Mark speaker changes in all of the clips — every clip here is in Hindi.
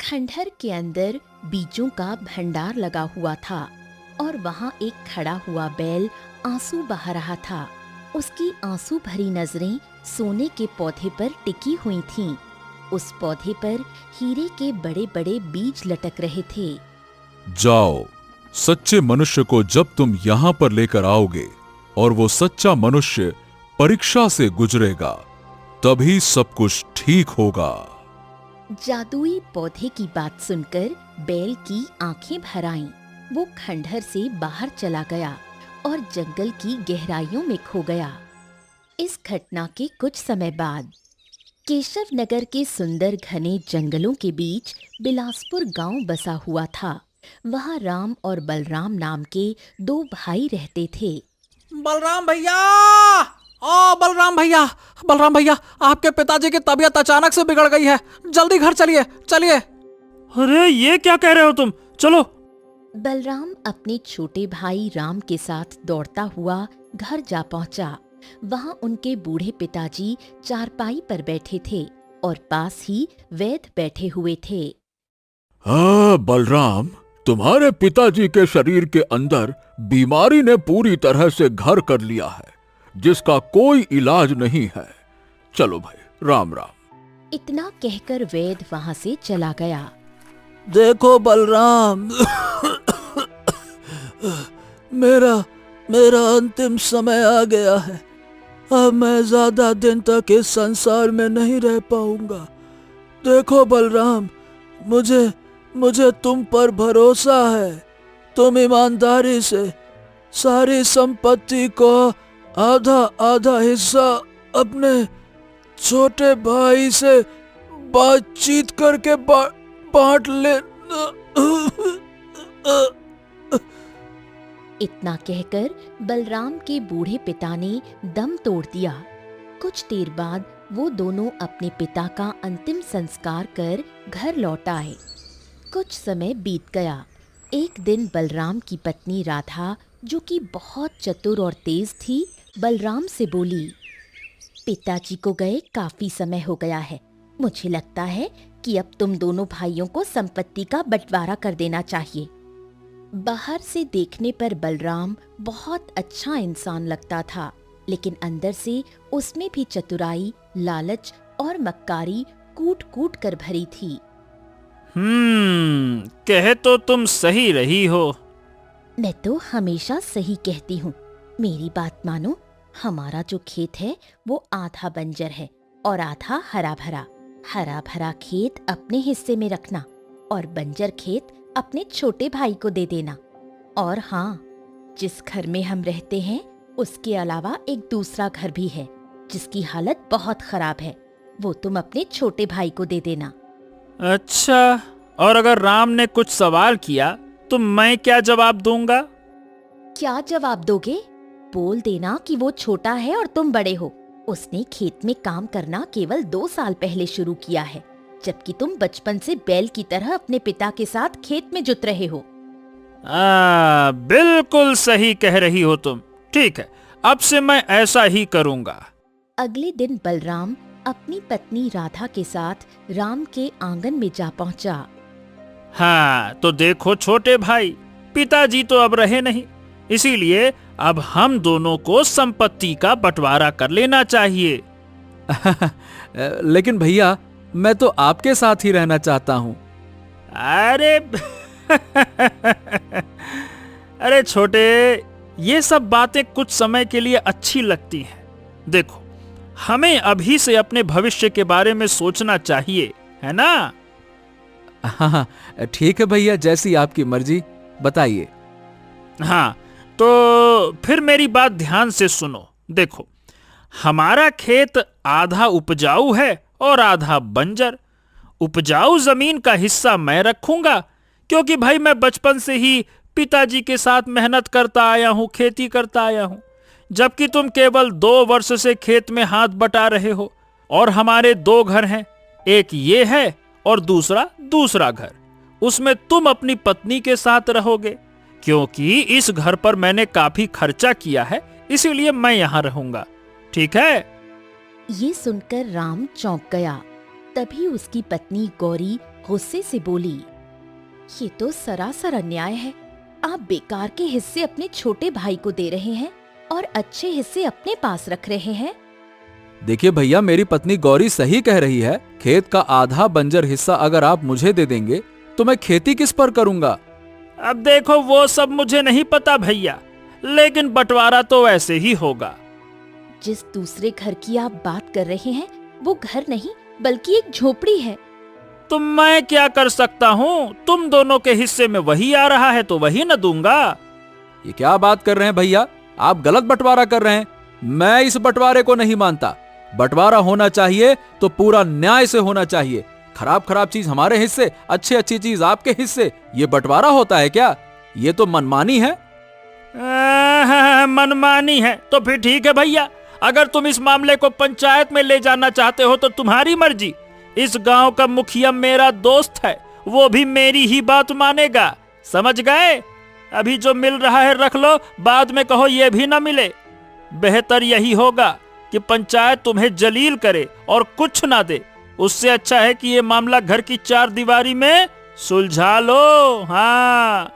Speaker 1: खंडहर के अंदर बीजों का भंडार लगा हुआ था और वहाँ एक खड़ा हुआ बैल आंसू बहा रहा था। उसकी आंसू भरी नजरें सोने के पौधे पर टिकी हुई थीं। उस पौधे पर हीरे के बड़े बड़े बीज लटक रहे थे।
Speaker 2: जाओ, सच्चे मनुष्य को जब तुम यहाँ पर लेकर आओगे और वो सच्चा मनुष्य परीक्षा से गुजरेगा, तभी सब कुछ ठीक होगा।
Speaker 1: जादुई पौधे की बात सुनकर बैल की आंखें भर आईं। वो खंडहर से बाहर चला गया और जंगल की गहराइयों में खो गया। इस घटना के कुछ समय बाद केशव नगर के सुंदर घने जंगलों के बीच बिलासपुर गांव बसा हुआ था। वहाँ राम और बलराम नाम के दो भाई रहते थे।
Speaker 3: बलराम भैया, ओ बलराम भैया, बलराम भैया, आपके पिताजी की तबीयत अचानक से बिगड़ गई है। जल्दी घर चलिए, चलिए। अरे ये क्या कह रहे हो तुम? चलो।
Speaker 1: बलराम अपने छोटे भाई राम के साथ दौड़ता हुआ घर जा पहुंचा। वहां उनके बूढ़े पिताजी चारपाई पर बैठे थे और पास ही वैद्य बैठे हुए थे।
Speaker 2: हाँ बलराम, तुम्हारे पिताजी के शरीर के अंदर बीमारी ने पूरी तरह से घर कर लिया है, जिसका कोई इलाज नहीं है। चलो भाई, राम राम।
Speaker 1: इतना कहकर वैद्य वहां से चला गया।
Speaker 3: देखो बलराम, मेरा अंतिम समय आ गया है। अब मैं ज्यादा दिन तक इस संसार में नहीं रह पाऊंगा। देखो बलराम, मुझे तुम पर भरोसा है। तुम ईमानदारी से सारी संपत्ति को आधा आधा हिस्सा अपने छोटे भाई से बातचीत करके बांट ले।
Speaker 1: इतना कहकर बलराम के बूढ़े पिता ने दम तोड़ दिया। कुछ देर बाद वो दोनों अपने पिता का अंतिम संस्कार कर घर लौट आए। कुछ समय बीत गया। एक दिन बलराम की पत्नी राधा, जो कि बहुत चतुर और तेज थी, बलराम से बोली, पिताजी को गए काफी समय हो गया है। मुझे लगता है कि अब तुम दोनों भाइयों को संपत्ति का बंटवारा कर देना चाहिए। बाहर से देखने पर बलराम बहुत अच्छा इंसान लगता था, लेकिन अंदर से उसमें भी चतुराई, लालच और मक्कारी कूट कूट कर भरी थी।
Speaker 3: कहे तो तुम सही रही हो।
Speaker 1: मैं तो हमेशा सही कहती हूँ। मेरी बात मानो। हमारा जो खेत है वो आधा बंजर है और आधा हरा भरा। हरा भरा खेत अपने हिस्से में रखना और बंजर खेत अपने छोटे भाई को दे देना। और हाँ, जिस घर में हम रहते हैं उसके अलावा एक दूसरा घर भी है जिसकी हालत बहुत खराब है। वो तुम अपने छोटे भाई को दे देना।
Speaker 3: अच्छा, और अगर राम ने कुछ सवाल किया तो मैं क्या जवाब दूंगा?
Speaker 1: क्या जवाब दोगे? बोल देना कि वो छोटा है और तुम बड़े हो। उसने खेत में काम करना केवल 2 साल पहले शुरू किया है, जबकि तुम बचपन से बैल की तरह अपने पिता के साथ खेत में जुत रहे हो।
Speaker 3: बिल्कुल सही कह रही हो तुम। ठीक है, अब से मैं ऐसा ही करूंगा।
Speaker 1: अगले दिन बलराम अपनी पत्नी राधा के साथ राम के आंगन में जा पहुंचा।
Speaker 3: हाँ, तो देखो छोटे भाई, पिताजी तो अब रहे नहीं, इसीलिए अब हम दोनों को संपत्ति का बंटवारा कर लेना चाहिए।
Speaker 4: लेकिन भैया, मैं तो आपके साथ ही रहना चाहता हूँ।
Speaker 3: अरे अरे छोटे, ये सब बातें कुछ समय के लिए अच्छी लगती हैं। देखो, हमें अभी से अपने भविष्य के बारे में सोचना चाहिए, है ना?
Speaker 4: हाँ, ठीक है भैया, जैसी आपकी मर्जी, बताइए।
Speaker 3: हाँ, तो फिर मेरी बात ध्यान से सुनो। देखो, हमारा खेत आधा उपजाऊ है और आधा बंजर। उपजाऊ जमीन का हिस्सा मैं रखूंगा, क्योंकि भाई मैं बचपन से ही पिताजी के साथ मेहनत करता आया हूं, खेती करता आया हूं, जबकि तुम केवल 2 वर्ष से खेत में हाथ बटा रहे हो। और हमारे 2 घर हैं, एक ये है और दूसरा घर। उसमें तुम अपनी पत्नी के साथ रहोगे, क्योंकि इस घर पर मैंने काफी खर्चा किया है, इसीलिए मैं यहाँ रहूंगा। ठीक है?
Speaker 1: ये सुनकर राम चौंक गया। तभी उसकी पत्नी गौरी गुस्से से बोली, ये तो सरासर अन्याय है। आप बेकार के हिस्से अपने छोटे भाई को दे रहे हैं और अच्छे हिस्से अपने पास रख रहे हैं।
Speaker 4: देखिए भैया, मेरी पत्नी गौरी सही कह रही है। खेत का आधा बंजर हिस्सा अगर आप मुझे दे देंगे तो मैं खेती किस पर करूंगा?
Speaker 3: अब देखो, वो सब मुझे नहीं पता भैया, लेकिन बंटवारा तो वैसे ही होगा।
Speaker 1: जिस दूसरे घर की आप बात कर रहे हैं वो घर नहीं बल्कि एक झोपड़ी है।
Speaker 3: तो मैं क्या कर सकता हूँ? तुम दोनों के हिस्से में वही आ रहा है तो वही न दूंगा।
Speaker 4: ये क्या बात कर रहे हैं भैया? आप गलत बंटवारा कर रहे हैं। मैं इस बंटवारे को नहीं मानता। बंटवारा होना चाहिए तो पूरा न्याय से होना चाहिए। खराब खराब चीज हमारे हिस्से, अच्छी अच्छी चीज आपके हिस्से, ये बंटवारा होता है क्या? ये तो मनमानी है।
Speaker 3: मनमानी है तो फिर ठीक है भैया, अगर तुम इस मामले को पंचायत में ले जाना चाहते हो तो तुम्हारी मर्जी। इस गांव का मुखिया मेरा दोस्त है, वो भी मेरी ही बात मानेगा। समझ गए? अभी जो मिल रहा है रख लो, बाद में कहो ये भी ना मिले। बेहतर यही होगा कि पंचायत तुम्हें जलील करे और कुछ ना दे। उससे अच्छा है कि ये मामला घर की चार दीवारी में सुलझा लो। हाँ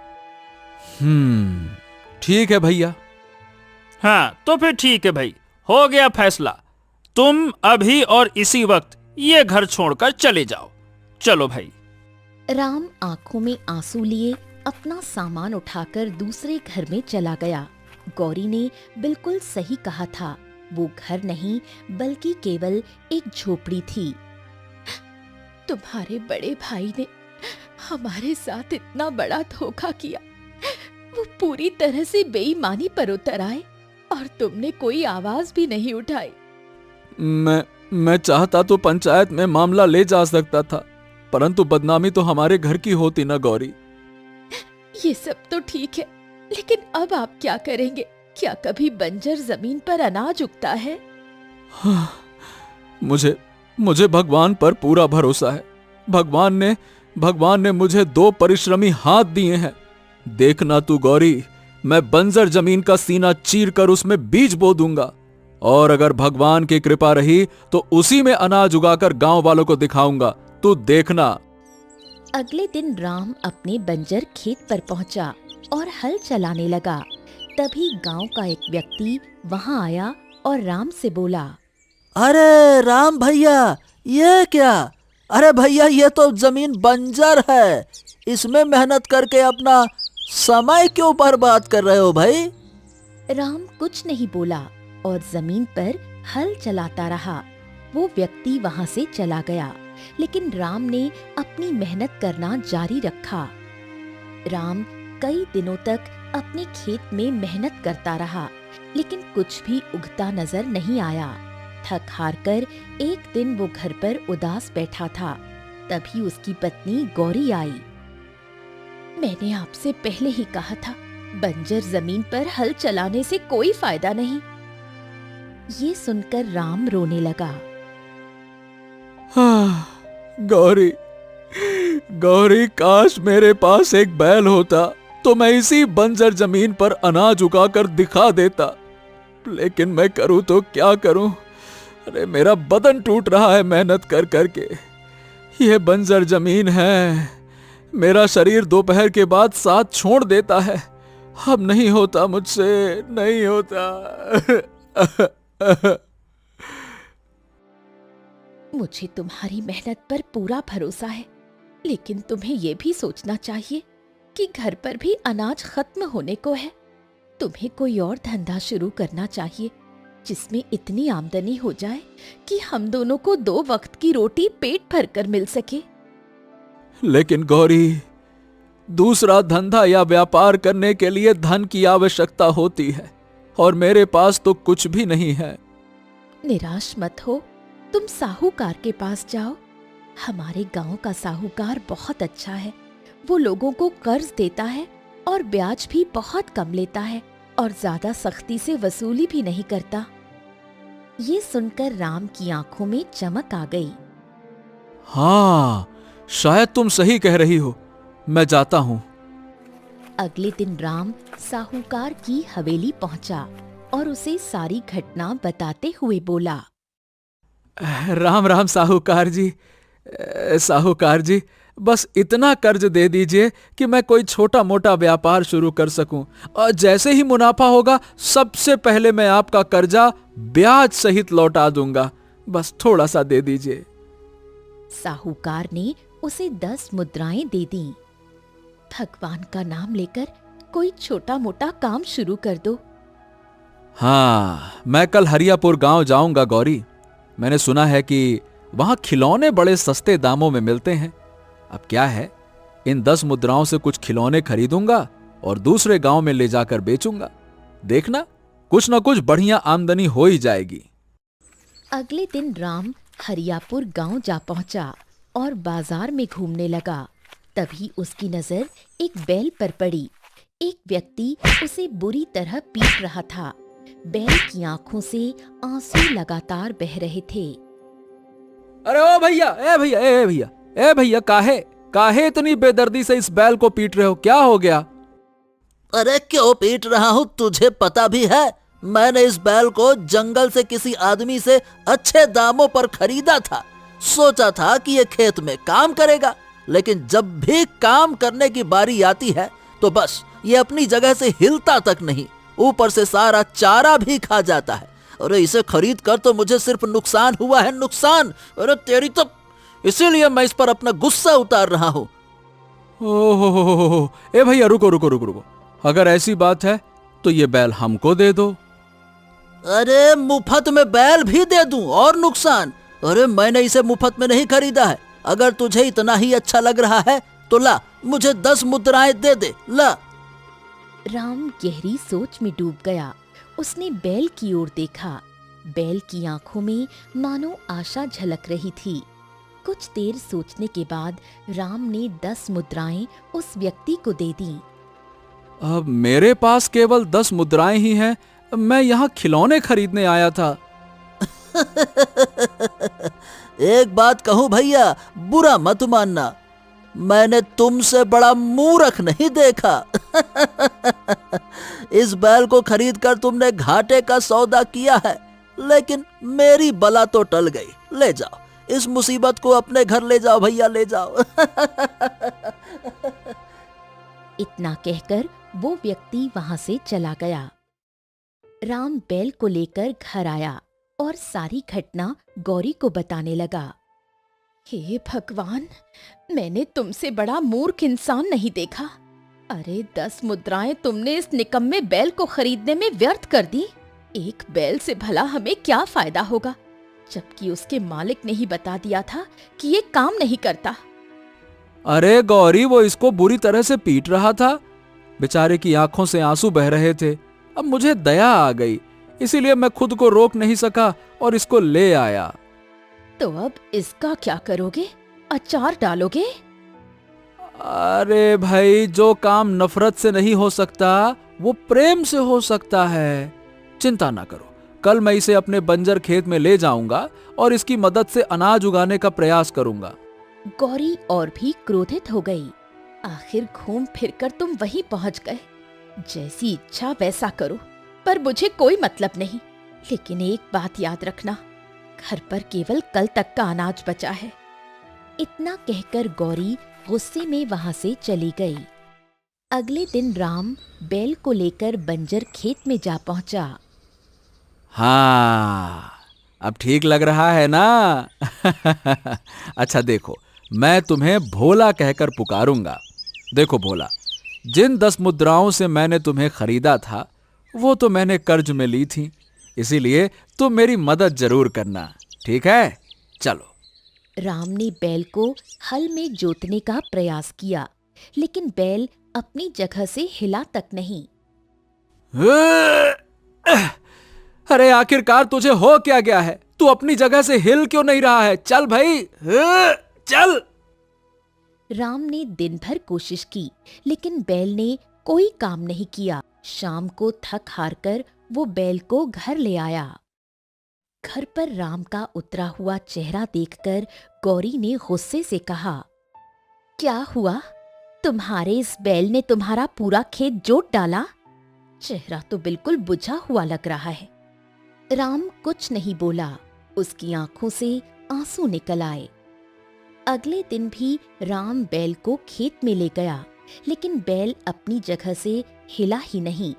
Speaker 4: ठीक है भैया।
Speaker 3: हाँ तो फिर ठीक है भाई, हो गया फैसला। तुम अभी और इसी वक्त ये घर छोड़कर चले जाओ। चलो भाई।
Speaker 1: राम आंखों में आंसू लिए अपना सामान उठाकर दूसरे घर में चला गया। गौरी ने बिल्कुल सही कहा था, वो घर नहीं बल्कि केवल एक झोपड़ी थी। तुम्हारे बड़े भाई ने हमारे साथ इतना बड़ा धोखा किया। वो पूरी तरह से बेईमानी पर उतर आए और तुमने कोई आवाज भी नहीं उठाई।
Speaker 4: मैं चाहता तो पंचायत में मामला ले जा सकता था, परंतु बदनामी तो हमारे घर की होती ना गौरी।
Speaker 1: ये सब तो ठीक है, लेकिन अब आप क्या करेंगे? क्या कभी बंजर जमीन पर अनाज उगता है?
Speaker 4: मुझे भगवान पर पूरा भरोसा है। भगवान ने मुझे 2 परिश्रमी हाथ दिए हैं। देखना तू गौरी, मैं बंजर जमीन का सीना चीर कर उसमें बीज बो दूंगा, और अगर भगवान की कृपा रही तो उसी में अनाज उगाकर गांव वालों को दिखाऊंगा। तू देखना।
Speaker 1: अगले दिन राम अपने बंजर खेत पर पहुंचा और हल चलाने लगा। तभी गांव का एक व्यक्ति वहां आया और राम से बोला,
Speaker 5: अरे राम भैया, ये क्या? अरे भैया, ये तो जमीन बंजर है, इसमें मेहनत करके अपना समय क्यों बर्बाद कर रहे हो भाई?
Speaker 1: राम कुछ नहीं बोला और जमीन पर हल चलाता रहा। वो व्यक्ति वहां से चला गया, लेकिन राम ने अपनी मेहनत करना जारी रखा। राम कई दिनों तक अपने खेत में मेहनत करता रहा, लेकिन कुछ भी उगता नजर नहीं आया। थक हार कर एक दिन वो घर पर उदास बैठा था। तभी उसकी पत्नी गौरी आई। मैंने आपसे पहले ही कहा था, बंजर जमीन पर हल चलाने से कोई फायदा नहीं। ये सुनकर राम रोने लगा।
Speaker 4: गौरी, काश मेरे पास एक बैल होता तो मैं इसी बंजर जमीन पर अनाज उगाकर दिखा देता, लेकिन मैं करूं तो क्या करूं? अरे मेरा बदन टूट रहा है मेहनत कर करके। यह बंजर जमीन है, मेरा शरीर दोपहर के बाद साथ छोड़ देता है। अब नहीं होता मुझसे, नहीं होता।
Speaker 1: मुझे तुम्हारी मेहनत पर पूरा भरोसा है, लेकिन तुम्हें ये भी सोचना चाहिए कि घर पर भी अनाज खत्म होने को है। तुम्हें कोई और धंधा शुरू करना चाहिए जिसमें इतनी आमदनी हो जाए कि हम दोनों को 2 वक्त की रोटी पेट भरकर मिल सके।
Speaker 4: लेकिन गौरी, दूसरा धंधा या व्यापार करने के लिए धन की आवश्यकता होती है, और मेरे पास तो कुछ भी नहीं है।
Speaker 1: निराश मत हो, तुम साहूकार के पास जाओ। हमारे गांव का साहूकार बहुत अच्छा है। वो लोगों को कर्ज देता है और ब्याज भी बहुत कम लेता है और ज्यादा सख्ती से वसूली भी नहीं करता। ये सुनकर राम की आंखों में चमक आ गई।
Speaker 4: हाँ, शायद तुम सही कह रही हो, मैं जाता हूं।
Speaker 1: अगले दिन राम साहूकार की हवेली पहुंचा और उसे सारी घटना बताते हुए बोला,
Speaker 4: राम राम साहूकार जी, साहूकार जी, बस इतना कर्ज दे दीजिए कि मैं कोई छोटा मोटा व्यापार शुरू कर सकूं, और जैसे ही मुनाफा होगा सबसे पहले मैं आपका कर्जा ब्याज सहित लौटा दूंगा। बस थोड़ा सा दे दीजिए।
Speaker 1: साहूकार ने उसे 10 मुद्राएं दे दी। भगवान का नाम लेकर कोई छोटा मोटा काम शुरू कर दो।
Speaker 4: हाँ, मैं कल हरियापुर गांव जाऊंगा गौरी। मैंने सुना है कि वहां खिलौने बड़े सस्ते दामों में मिलते हैं। अब क्या है, इन 10 मुद्राओं से कुछ खिलौने खरीदूंगा और दूसरे गांव में ले जाकर बेचूंगा। देखना, कुछ न कुछ बढ़िया आमदनी हो ही जाएगी।
Speaker 1: अगले दिन राम हरियापुर गांव जा पहुंचा और बाजार में घूमने लगा। तभी उसकी नजर एक बैल पर पड़ी। एक व्यक्ति उसे बुरी तरह पीट रहा था। बैल की आंखों से आंसू लगातार बह रहे थे।
Speaker 4: अरे ओ भैया, ए भैया, ए भैया, ए भैया, काहे इतनी बेदर्दी से इस बैल को पीट रहे हो? क्या हो गया?
Speaker 5: अरे क्यों पीट रहा हूँ, तुझे पता भी है? मैंने इस बैल को जंगल से किसी आदमी से अच्छे दामों पर खरीदा था। सोचा था कि ये खेत में काम करेगा, लेकिन जब भी काम करने की बारी आती है तो बस ये अपनी जगह से हिलता तक नहीं, ऊपर से सारा चारा भी खा जाता है। अरे इसे खरीद कर तो मुझे सिर्फ नुकसान हुआ है, नुकसान। अरे तेरी तो, इसीलिए मैं इस पर अपना गुस्सा उतार रहा हूँ।
Speaker 4: ओहो, ए भैया, रुको रुको रुको रुको। अगर ऐसी बात है तो ये बैल हमको दे दो।
Speaker 5: अरे मुफ्त में बैल भी दे दूं और नुकसान? अरे मैंने इसे मुफ्त में नहीं खरीदा है। अगर तुझे इतना ही अच्छा लग रहा है तो ला, मुझे 10 मुद्राएं दे दे, ला।
Speaker 1: राम गहरी सोच में डूब गया। उसने बैल की ओर देखा। बैल की आंखों में मानो आशा झलक रही थी। कुछ देर सोचने के बाद राम ने 10 मुद्राएं उस व्यक्ति को दे दी।
Speaker 4: अब मेरे पास केवल 10 मुद्राएं ही हैं। मैं यहाँ खिलौने खरीदने आया था।
Speaker 5: एक बात कहूं भैया, बुरा मत मानना, मैंने तुमसे बड़ा मूर्ख नहीं देखा। इस बैल को खरीदकर तुमने घाटे का सौदा किया है, लेकिन मेरी बला तो टल गई। ले जाओ, इस मुसीबत को अपने घर ले जाओ भैया, ले जाओ।
Speaker 1: इतना कहकर वो व्यक्ति वहां से चला गया। राम बैल को लेकर घर आया और सारी घटना गौरी को बताने लगा। हे भगवान, मैंने तुमसे बड़ा मूर्ख इंसान नहीं देखा। अरे 10 मुद्राएं तुमने इस निकम्मे बैल को खरीदने में व्यर्थ कर दी। एक बैल से भला हमें क्या फायदा होगा, जबकि उसके मालिक ने ही बता दिया था कि ये काम नहीं करता।
Speaker 4: अरे गौरी, वो इसको बुरी तरह से पीट रहा था। बेचारे की आंखों से आंसू बह रहे थे। अब मुझे दया आ गई, इसीलिए मैं खुद को रोक नहीं सका और इसको ले आया।
Speaker 1: तो अब इसका क्या करोगे? अचार डालोगे?
Speaker 4: अरे भाई, जो काम नफरत से नहीं हो सकता वो प्रेम से हो सकता है। चिंता ना करो, कल मैं इसे अपने बंजर खेत में ले जाऊंगा और इसकी मदद से अनाज उगाने का प्रयास करूंगा।
Speaker 1: गौरी और भी क्रोधित हो गई। आखिर घूम फिरकर तुम वहीं पहुंच गए। जैसी इच्छा वैसा करो, पर मुझे कोई मतलब नहीं। लेकिन एक बात याद रखना, घर पर केवल कल तक का अनाज बचा है। इतना कहकर गौरी गुस्से में वहां से चली गई। अगले दिन राम बैल को लेकर बंजर खेत में जा पहुंचा।
Speaker 4: हाँ, अब ठीक लग रहा है ना? अच्छा देखो, मैं तुम्हें भोला कहकर पुकारूंगा। देखो भोला, जिन 10 मुद्राओं से मैंने तुम्हें खरीदा था वो तो मैंने कर्ज में ली थी, इसीलिए तुम मेरी मदद जरूर करना, ठीक है? चलो।
Speaker 1: राम ने बैल को हल में जोतने का प्रयास किया, लेकिन बैल अपनी जगह से हिला तक नहीं।
Speaker 4: अरे आखिरकार तुझे हो क्या गया है? तू अपनी जगह से हिल क्यों नहीं रहा है? चल भाई, चल।
Speaker 1: राम ने दिन भर कोशिश की, लेकिन बैल ने कोई काम नहीं किया। शाम को थक हार कर वो बैल को घर ले आया। घर पर राम का उतरा हुआ चेहरा देखकर गौरी ने गुस्से से कहा, क्या हुआ? तुम्हारे इस बैल ने तुम्हारा पूरा खेत जोत डाला? चेहरा तो बिल्कुल बुझा हुआ लग रहा है। राम कुछ नहीं बोला। उसकी आंखों से आंसू निकल आए। अगले दिन भी राम बैल को खेत में ले गया, लेकिन बैल अपनी जगह से हिला ही नहीं।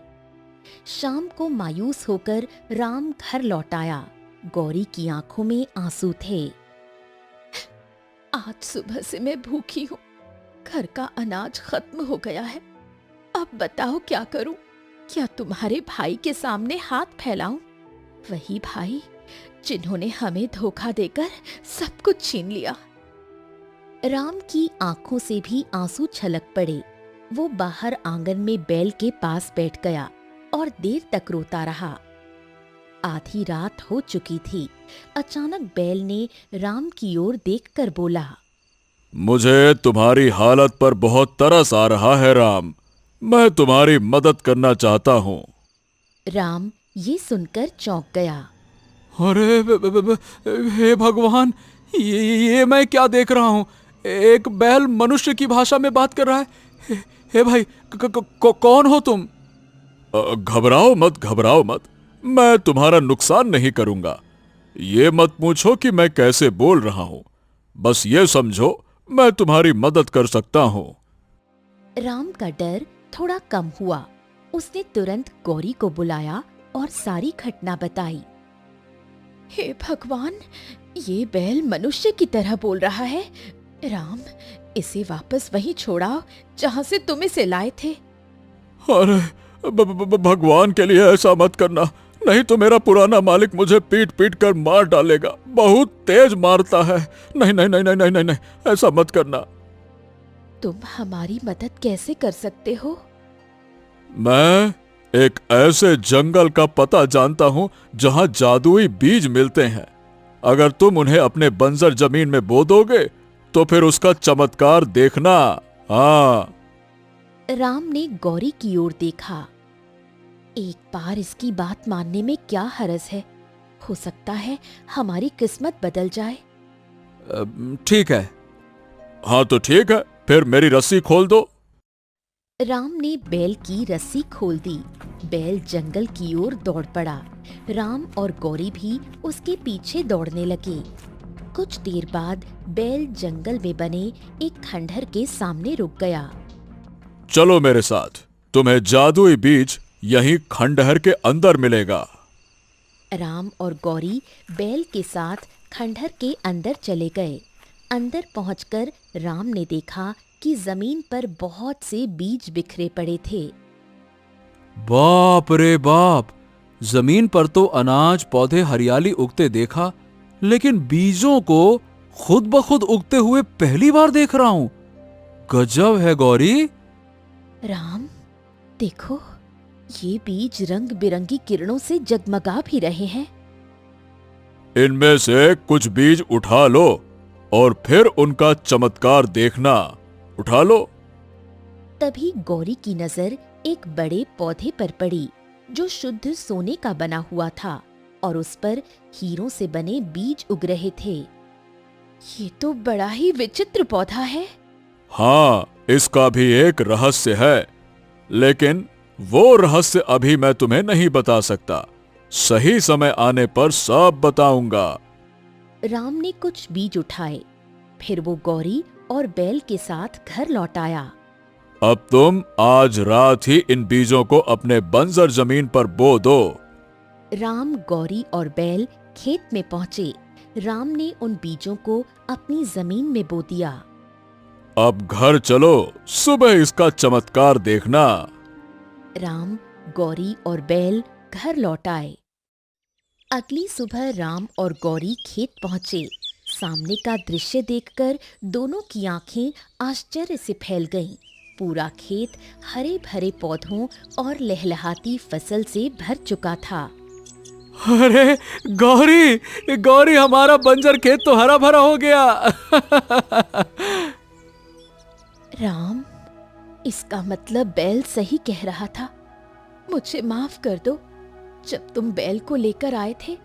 Speaker 1: शाम को मायूस होकर राम घर लौट आया। गौरी की आंखों में आंसू थे। आज सुबह से मैं भूखी हूँ, घर का अनाज खत्म हो गया है। अब बताओ क्या करूं? क्या तुम्हारे भाई के सामने हाथ फैलाऊं? वही भाई जिन्होंने हमें धोखा देकर सब कुछ छीन लिया। राम की आंखों से भी आंसू छलक पड़े। वो बाहर आंगन में बैल के पास बैठ गया और देर तक रोता रहा। आधी रात हो चुकी थी। अचानक बैल ने राम की ओर देखकर बोला,
Speaker 2: मुझे तुम्हारी हालत पर बहुत तरस आ रहा है राम। मैं तुम्हारी मदद करना चाहता हूँ।
Speaker 1: राम ये सुनकर चौंक गया।
Speaker 4: अरे हे भगवान, ये मैं क्या देख रहा हूँ? एक बैल मनुष्य की भाषा में बात कर रहा है। हे भाई, कौन हो तुम?
Speaker 2: घबराओ मत, घबराओ मत। मैं तुम्हारा नुकसान नहीं करूंगा। ये मत पूछो कि मैं कैसे बोल रहा हूं। बस ये समझो मैं तुम्हारी मदद कर सकता हूं।
Speaker 1: राम का डर थोड़ा कम हुआ। उसने तुरंत गौरी को बुलाया और सारी घटना बताई। हे भगवान, ये बैल मनुष्य की तरह बोल रहा है। राम, इसे वापस वहीं छोड़ाओ जहां से तुम इसे लाए थे।
Speaker 2: अरे भगवान के लिए ऐसा मत करना, नहीं तो मेरा पुराना मालिक मुझे पीट पीट कर मार डालेगा। बहुत तेज मारता है। नहीं नहीं नहीं नहीं नहीं नहीं, नहीं, ऐसा मत करना।
Speaker 1: तुम हमारी मदद कैसे कर सकते हो?
Speaker 2: मैं एक ऐसे जंगल का पता जानता हूं जहां जादुई बीज मिलते हैं। अगर तुम उन्हें अपने बंजर जमीन में बो दोगे तो फिर उसका चमत्कार देखना। हाँ।
Speaker 1: राम ने गौरी की ओर देखा। एक बार इसकी बात मानने में क्या हर्ज है? हो सकता है हमारी किस्मत बदल जाए।
Speaker 4: ठीक है।
Speaker 2: हाँ तो ठीक है, फिर मेरी रस्सी खोल दो।
Speaker 1: राम ने बैल की रस्सी खोल दी। बैल जंगल की ओर दौड़ पड़ा। राम और गौरी भी उसके पीछे दौड़ने लगे। कुछ देर बाद बैल जंगल में बने एक खंडहर के सामने रुक गया।
Speaker 2: चलो मेरे साथ, तुम्हें जादुई बीज यहीं खंडहर के अंदर मिलेगा।
Speaker 1: राम और गौरी बैल के साथ खंडहर के अंदर चले गए। अंदर पहुंचकर राम ने देखा कि जमीन पर बहुत से बीज बिखरे पड़े थे।
Speaker 4: बाप रे बाप, जमीन पर तो अनाज पौधे हरियाली उगते देखा, लेकिन बीजों को खुद ब खुद उगते हुए पहली बार देख रहा हूं। गजब है गौरी।
Speaker 1: राम, देखो, ये बीज रंग बिरंगी किरणों से जगमगा भी रहे हैं।
Speaker 2: इनमें से कुछ बीज उठा लो और फिर उनका चमत्कार देखना। उठा लो।
Speaker 1: तभी गौरी की नजर एक बड़े पौधे पर पड़ी जो शुद्ध सोने का बना हुआ था और उस पर हीरों से बने बीज उग रहे थे। ये तो बड़ा ही विचित्र पौधा है।
Speaker 2: हाँ, इसका भी एक रहस्य है, लेकिन वो रहस्य अभी मैं तुम्हें नहीं बता सकता। सही समय आने पर सब बताऊंगा।
Speaker 1: राम ने कुछ बीज उठाए। फिर वो गौरी और बैल के साथ घर लौट आया।
Speaker 2: अब तुम आज रात ही इन बीजों को अपने बंजर जमीन पर बो दो।
Speaker 1: राम, गौरी और बैल खेत में पहुंचे। राम ने उन बीजों को अपनी जमीन में बो दिया।
Speaker 2: अब घर चलो, सुबह इसका चमत्कार देखना।
Speaker 1: राम, गौरी और बैल घर लौट आए। अगली सुबह राम और गौरी खेत पहुंचे। सामने का दृश्य देखकर दोनों की आंखें आश्चर्य से फैल गईं। पूरा खेत हरे भरे पौधों और लहलहाती फसल से भर चुका था।
Speaker 4: अरे गौरी, गौरी, हमारा बंजर खेत तो हरा भरा हो गया।
Speaker 1: राम, इसका मतलब बैल सही कह रहा था। मुझे माफ कर दो। जब तुम बैल को लेकर आए थे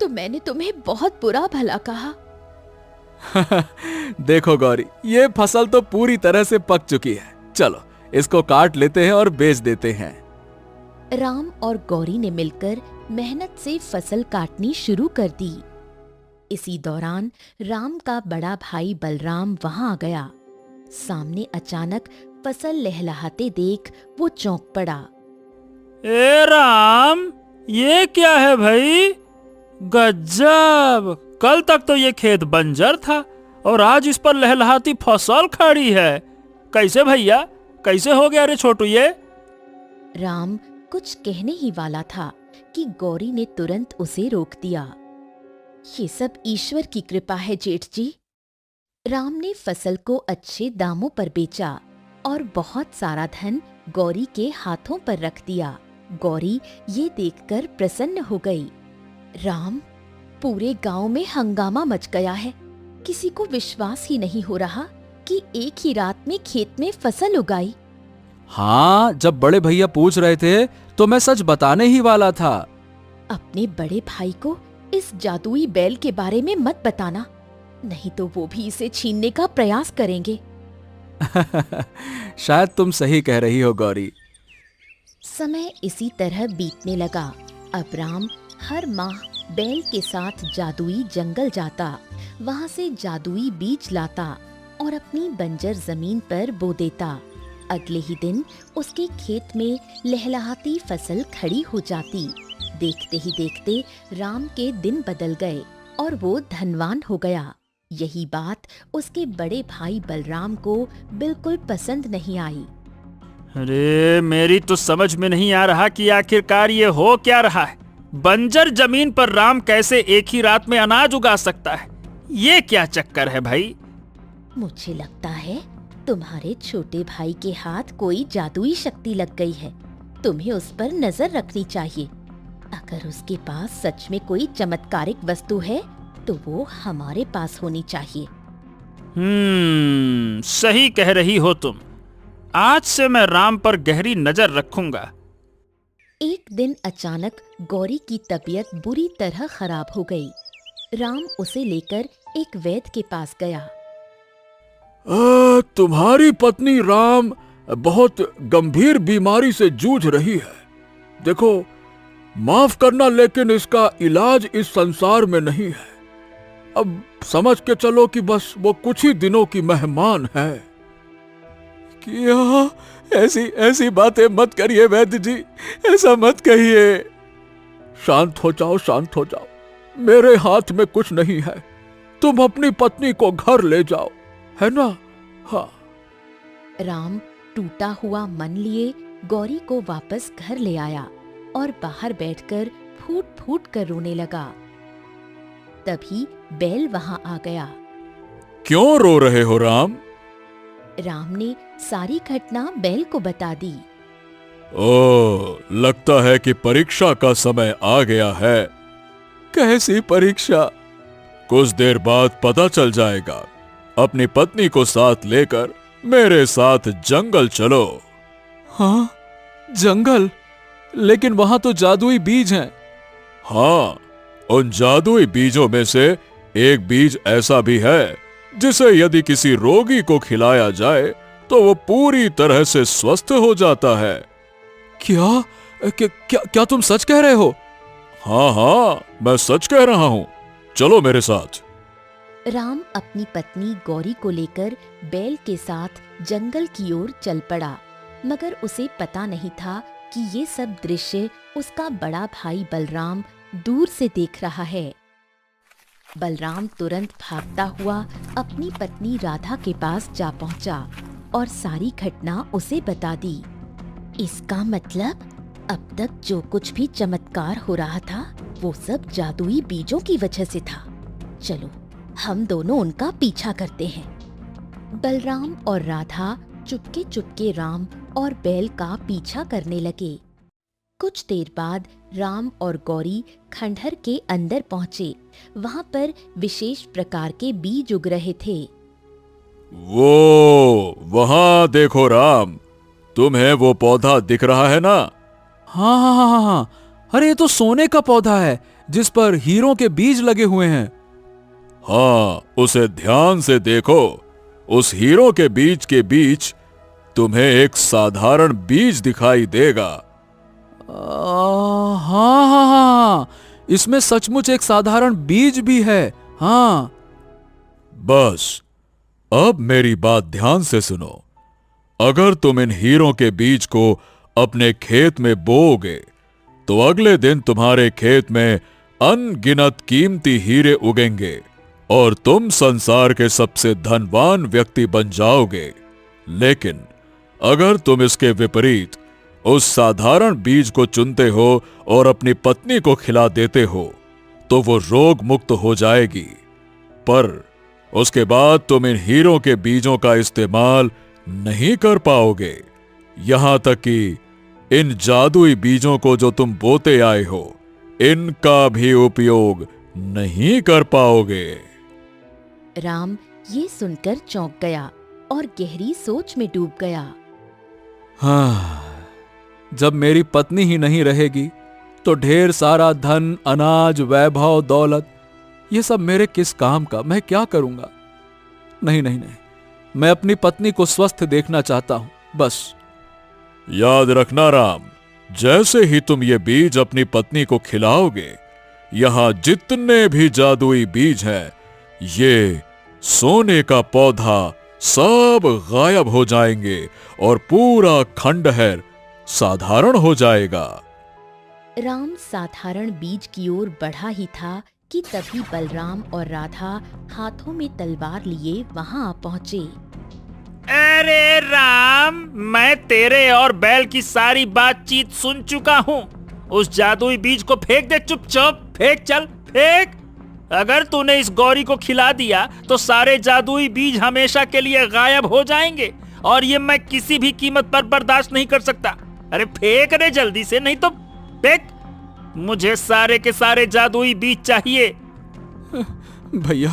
Speaker 1: तो मैंने तुम्हें बहुत बुरा भला कहा।
Speaker 4: देखो गौरी, ये फसल तो पूरी तरह से पक चुकी है। चलो इसको काट लेते हैं और बेच देते हैं।
Speaker 1: राम और गौरी ने मिलकर मेहनत से फसल काटनी शुरू कर दी। इसी दौरान राम का बड़ा भाई बलराम वहां आ गया। सामने अचानक फसल लहलहाते देख वो चौंक पड़ा।
Speaker 3: ए राम, ये क्या है भाई? गजब! कल तक तो ये खेत बंजर था और आज इस पर लहलहाती फसल खड़ी है। कैसे भैया, कैसे हो गया रे छोटू ये?
Speaker 1: राम कुछ कहने ही वाला था कि गौरी ने तुरंत उसे रोक दिया। ये सब ईश्वर की कृपा है जेठ जी। राम ने फसल को अच्छे दामों पर बेचा और बहुत सारा धन गौरी के हाथों पर रख दिया। गौरी ये देखकर प्रसन्न हो गई। राम, पूरे गांव में हंगामा मच गया है। किसी को विश्वास ही नहीं हो रहा कि एक ही रात में खेत में फसल उगाई।
Speaker 4: हाँ, जब बड़े भैया पूछ रहे थे तो मैं सच बताने ही वाला था।
Speaker 1: अपने बड़े भाई को इस जादुई बैल के बारे में मत बताना, नहीं तो वो भी इसे छीनने का प्रयास करेंगे।
Speaker 4: शायद तुम सही कह रही हो गौरी।
Speaker 1: समय इसी तरह बीतने लगा। अब राम हर माह बैल के साथ जादुई जंगल जाता, वहां से जादुई बीज लाता और अपनी बंजर जमीन पर बो देता। अगले ही दिन उसके खेत में लहलहाती फसल खड़ी हो जाती। देखते ही देखते राम के दिन बदल गए और वो धनवान हो गया। यही बात उसके बड़े भाई बलराम को बिल्कुल पसंद नहीं आई।
Speaker 3: अरे, मेरी तो समझ में नहीं आ रहा कि आखिरकार ये हो क्या रहा है। बंजर जमीन पर राम कैसे एक ही रात में अनाज उगा सकता है? ये क्या चक्कर है भाई?
Speaker 1: मुझे लगता है तुम्हारे छोटे भाई के हाथ कोई जादुई शक्ति लग गई है। तुम्हें उस पर नजर रखनी चाहिए। अगर उसके पास सच में कोई चमत्कारिक वस्तु है तो वो हमारे पास होनी चाहिए।
Speaker 3: सही कह रही हो तुम। आज से मैं राम पर गहरी नजर रखूंगा।
Speaker 1: एक दिन अचानक गौरी की तबीयत बुरी तरह खराब हो गई। राम उसे लेकर एक वैद्य के पास गया।
Speaker 2: तुम्हारी पत्नी राम बहुत गंभीर बीमारी से जूझ रही है। देखो, माफ करना, लेकिन इसका इलाज इस संसार में नहीं है। अब समझ के चलो कि बस वो कुछ ही दिनों की मेहमान है।
Speaker 4: क्या? ऐसी बातें मत करिए वैद्य जी, ऐसा मत कहिए।
Speaker 2: शांत हो जाओ, शांत हो जाओ। मेरे हाथ में कुछ नहीं है। तुम अपनी पत्नी को घर ले जाओ, है ना? हाँ।
Speaker 1: राम टूटा हुआ मन लिए गौरी को वापस घर ले आया और बाहर बैठकर फूट फूट कर रोने लगा। तभी बैल वहां आ गया।
Speaker 4: क्यों रो रहे हो राम?
Speaker 1: राम ने सारी घटना बैल को बता दी।
Speaker 4: ओह, लगता है कि परीक्षा का समय आ गया है। कैसी परीक्षा? कुछ देर बाद पता चल जाएगा। अपनी पत्नी को साथ लेकर मेरे साथ जंगल चलो। हाँ, जंगल? लेकिन वहां तो जादुई बीज हैं। हाँ, उन जादुई बीजों में से एक बीज ऐसा भी है जिसे यदि किसी रोगी को खिलाया जाए तो वो पूरी तरह से स्वस्थ हो जाता है। क्या तुम सच कह रहे हो? हाँ, मैं सच कह रहा हूँ। चलो मेरे साथ।
Speaker 1: राम अपनी पत्नी गौरी को लेकर बैल के साथ जंगल की ओर चल पड़ा, मगर उसे पता नहीं था कि ये सब दृश्य उसका बड़ा भाई बलराम दूर से देख रहा है। बलराम तुरंत भागता हुआ अपनी पत्नी राधा के पास जा पहुंचा और सारी घटना उसे बता दी। इसका मतलब अब तक जो कुछ भी चमत्कार हो रहा था वो सब जादुई बीजों की वजह से था। चलो, हम दोनों उनका पीछा करते हैं। बलराम और राधा चुपके चुपके राम और बैल का पीछा करने लगे। कुछ देर बाद राम और गौरी खंडहर के अंदर पहुंचे। वहां पर विशेष प्रकार के बीज उग रहे थे।
Speaker 4: वो वहां देखो राम, तुम्हें वो पौधा दिख रहा है ना? हाँ। अरे, ये तो सोने का पौधा है जिस पर हीरों के बीज लगे हुए हैं। हाँ, उसे ध्यान से देखो। उस हीरो के बीच तुम्हें एक साधारण बीज दिखाई देगा। हाँ, इसमें सचमुच एक साधारण बीज भी है। हाँ।
Speaker 2: बस अब मेरी बात ध्यान से सुनो। अगर तुम इन हीरों के बीज को अपने खेत में बोओगे तो अगले दिन तुम्हारे खेत में अनगिनत कीमती हीरे उगेंगे और तुम संसार के सबसे धनवान व्यक्ति बन जाओगे। लेकिन अगर तुम इसके विपरीत उस साधारण बीज को चुनते हो और अपनी पत्नी को खिला देते हो तो वो रोग मुक्त हो जाएगी, पर उसके बाद तुम इन हीरों के बीजों का इस्तेमाल नहीं कर पाओगे। यहां तक कि इन जादुई बीजों को जो तुम बोते आए हो, इनका भी उपयोग नहीं कर पाओगे।
Speaker 1: राम ये सुनकर चौंक गया और गहरी सोच में डूब गया।
Speaker 4: हाँ, जब मेरी पत्नी ही नहीं रहेगी तो ढेर सारा धन, अनाज, वैभव, दौलत, ये सब मेरे किस काम का? मैं क्या करूंगा? नहीं नहीं नहीं, मैं अपनी पत्नी को स्वस्थ देखना चाहता हूं, बस।
Speaker 2: याद रखना राम, जैसे ही तुम ये बीज अपनी पत्नी को खिलाओगे, यहां जितने भी जादुई बीज हैं, ये सोने का पौधा सब गायब हो जाएंगे और पूरा खंडहर साधारण हो जाएगा।
Speaker 1: राम साधारण बीज की ओर बढ़ा ही था कि तभी बलराम और राधा हाथों में तलवार लिए वहां आ पहुंचे।
Speaker 3: अरे राम, मैं तेरे और बैल की सारी बातचीत सुन चुका हूँ। उस जादुई बीज को फेंक दे, चुपचाप फेंक, चल फेंक। अगर तूने इस गौरी को खिला दिया तो सारे जादुई बीज हमेशा के लिए गायब हो जाएंगे और ये मैं किसी भी कीमत पर बर्दाश्त नहीं कर सकता। अरे फेंक रे जल्दी से, नहीं तो फेंक। मुझे सारे के सारे जादुई बीज चाहिए।
Speaker 4: भैया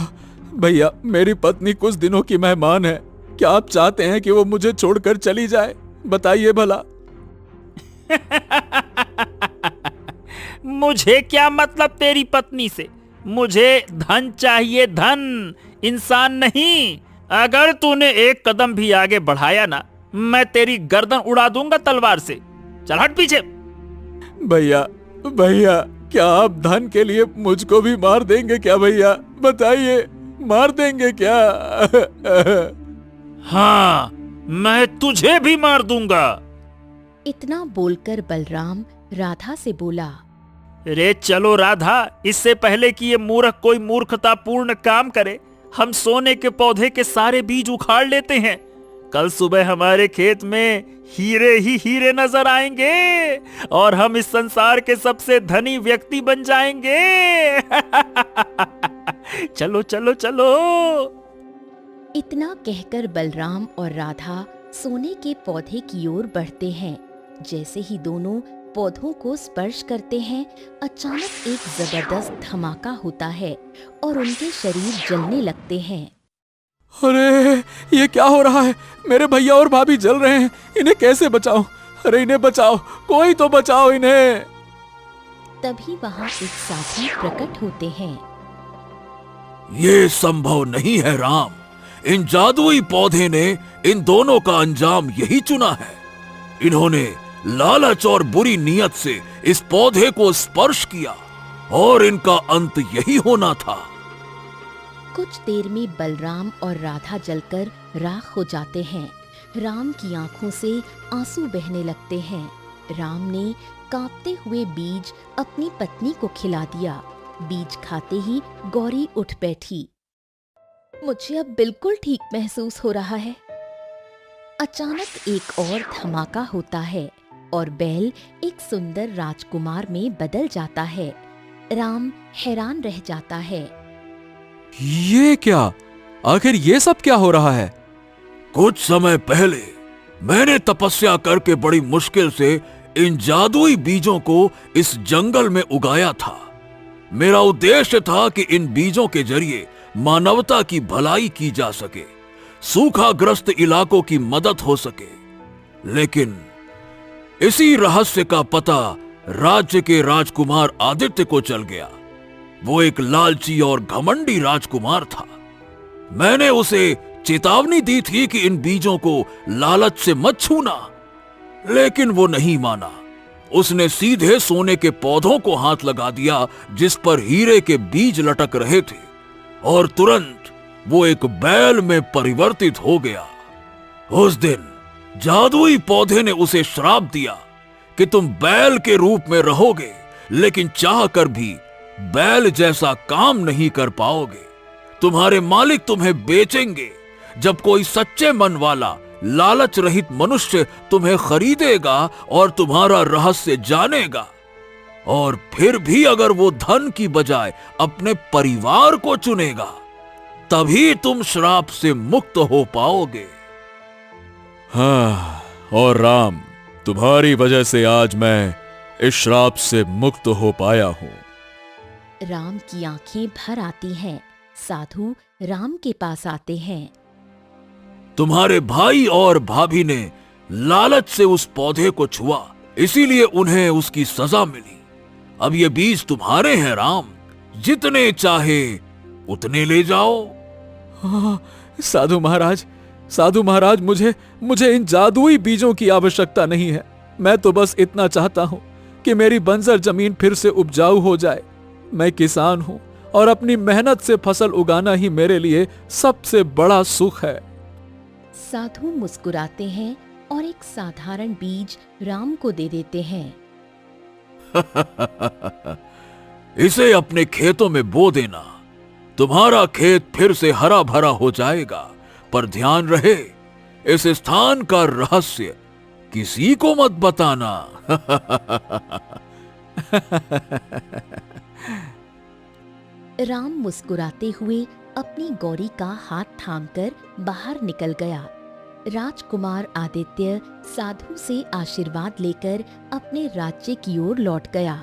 Speaker 4: भैया, मेरी पत्नी कुछ दिनों की मेहमान है। क्या आप चाहते हैं कि वो मुझे छोड़कर चली जाए? बताइए भला।
Speaker 3: मुझे क्या मतलब तेरी पत्नी से? मुझे धन चाहिए, धन, इंसान नहीं। अगर तूने एक कदम भी आगे बढ़ाया ना, मैं तेरी गर्दन उड़ा दूंगा तलवार से। चल हट पीछे।
Speaker 4: भैया भैया, क्या आप धन के लिए मुझको भी मार देंगे क्या भैया? बताइए, मार देंगे क्या?
Speaker 3: हाँ, मैं तुझे भी मार दूंगा।
Speaker 1: इतना बोलकर बलराम राधा से बोला।
Speaker 3: रे चलो राधा, इससे पहले कि ये मूर्ख कोई मूर्खतापूर्ण काम करे, हम सोने के पौधे के सारे बीज उखाड़ लेते हैं। कल सुबह हमारे खेत में हीरे ही हीरे नजर आएंगे और हम इस संसार के सबसे धनी व्यक्ति बन जाएंगे। चलो चलो चलो।
Speaker 1: इतना कहकर बलराम और राधा सोने के पौधे की ओर बढ़ते हैं। जैसे ही दोनों पौधों को स्पर्श करते हैं, अचानक एक जबरदस्त धमाका होता है और उनके शरीर जलने लगते हैं।
Speaker 4: अरे ये क्या हो रहा है? मेरे भैया और भाभी जल रहे हैं, इन्हें कैसे बचाऊं? अरे इन्हें बचाओ, कोई तो बचाओ इन्हें।
Speaker 1: तभी वहां एक साथी प्रकट होते हैं।
Speaker 2: ये संभव नहीं है राम, इन जादुई पौधे ने इन दोनों का अंजाम यही चुना है। इन्होंने लालच और बुरी नीयत से इस पौधे को स्पर्श किया और इनका अंत यही होना था।
Speaker 1: कुछ देर में बलराम और राधा जलकर राख हो जाते हैं। राम की आंखों से आंसू बहने लगते हैं। राम ने कांपते हुए बीज अपनी पत्नी को खिला दिया। बीज खाते ही गौरी उठ बैठी। मुझे अब बिल्कुल ठीक महसूस हो रहा है। अचानक एक और धमाका होता है और बैल एक सुंदर राजकुमार में बदल जाता है। राम हैरान रह जाता है।
Speaker 4: ये क्या? आखिर ये सब क्या हो रहा है?
Speaker 2: कुछ समय पहले मैंने तपस्या करके बड़ी मुश्किल से इन जादुई बीजों को इस जंगल में उगाया था। मेरा उद्देश्य था कि इन बीजों के जरिए मानवता की भलाई की जा सके, सूखाग्रस्त इलाकों की मदद हो सके। लेकिन इसी रहस्य का पता राज्य के राजकुमार आदित्य को चल गया। वो एक लालची और घमंडी राजकुमार था। मैंने उसे चेतावनी दी थी कि इन बीजों को लालच से मत छूना, लेकिन वो नहीं माना। उसने सीधे सोने के पौधों को हाथ लगा दिया जिस पर हीरे के बीज लटक रहे थे और तुरंत वो एक बैल में परिवर्तित हो गया। उस दिन जादुई पौधे ने उसे श्राप दिया कि तुम बैल के रूप में रहोगे, लेकिन चाहकर भी बैल जैसा काम नहीं कर पाओगे। तुम्हारे मालिक तुम्हें बेचेंगे। जब कोई सच्चे मन वाला लालच रहित मनुष्य तुम्हें खरीदेगा और तुम्हारा रहस्य जानेगा, और फिर भी अगर वो धन की बजाय अपने परिवार को चुनेगा, तभी तुम श्राप से मुक्त हो पाओगे।
Speaker 4: हाँ, और राम, तुम्हारी वजह से आज मैं इस श्राप से मुक्त हो पाया हूं।
Speaker 1: राम की आंखें भर आती हैं। साधु राम के पास आते हैं।
Speaker 2: तुम्हारे भाई और भाभी ने लालच से उस पौधे को छुआ, इसीलिए उन्हें उसकी सजा मिली। अब ये बीज तुम्हारे हैं राम, जितने चाहे उतने ले जाओ।
Speaker 4: हाँ, साधु महाराज, मुझे इन जादुई बीजों की आवश्यकता नहीं है। मैं तो बस इतना चाहता हूं कि मेरी बंजर जमीन फिर से उपजाऊ हो जाए। मैं किसान हूं और अपनी मेहनत से फसल उगाना ही मेरे लिए सबसे बड़ा सुख है।
Speaker 1: साधु मुस्कुराते हैं और एक साधारण बीज राम को दे देते हैं।
Speaker 2: इसे अपने खेतों में बो देना। तुम्हारा खेत फिर से हरा भरा हो जाएगा। पर ध्यान रहे, इस स्थान का रहस्य किसी को मत बताना।
Speaker 1: राम मुस्कुराते हुए अपनी गौरी का हाथ थामकर बाहर निकल गया। राजकुमार आदित्य साधु से आशीर्वाद लेकर अपने राज्य की ओर लौट गया।